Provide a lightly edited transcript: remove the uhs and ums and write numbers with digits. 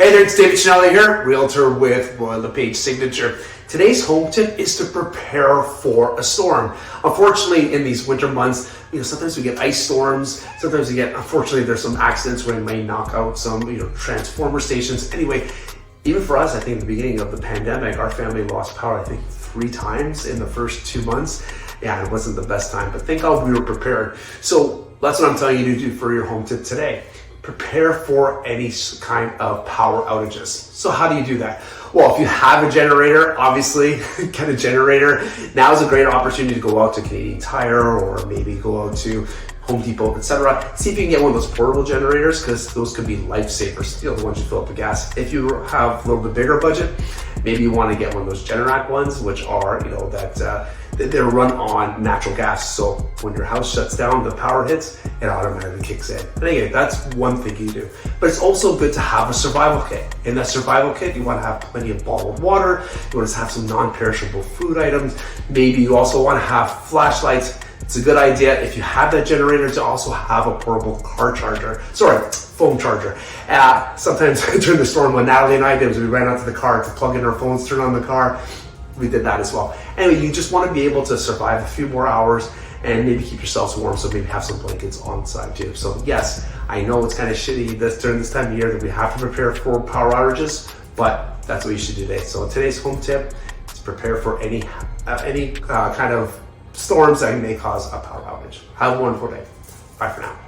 Hey there, it's David Cinelli here, Realtor with LePage Signature. Today's home tip is to prepare for a storm. Unfortunately, in these winter months, sometimes we get ice storms. Sometimes unfortunately, there's some accidents where it may knock out some, transformer stations. Anyway, even for us, I think at the beginning of the pandemic, our family lost power, I think 3 times in the first 2 months. Yeah, it wasn't the best time, but thank God we were prepared. So that's what I'm telling you to do for your home tip today. Prepare for any kind of power outages. So how do you do that? Well, if you have a generator, obviously get a generator. Now is a great opportunity to go out to Canadian Tire or maybe go out to Home Depot, etc. See if you can get one of those portable generators, because those could be lifesavers, the ones you fill up with gas. If you have a little bit bigger budget, maybe you want to get one of those Generac ones, which are, they're run on natural gas. So when your house shuts down, the power hits, it automatically kicks in. And again, that's one thing you do. But it's also good to have a survival kit. In that survival kit, you want to have plenty of bottled water. You want to have some non-perishable food items. Maybe you also want to have flashlights. It's a good idea, if you have that generator, to also have a portable phone charger. Sometimes during the storm, what Natalie and I did was we ran out to the car to plug in our phones, turn on the car. We did that as well. Anyway, you just want to be able to survive a few more hours and maybe keep yourselves warm, so maybe have some blankets on side too. So yes, I know it's kind of shitty during this time of year that we have to prepare for power outages, but that's what you should do today. So today's home tip is prepare for any kind of storms that may cause a power outage. Have a wonderful day. Bye for now.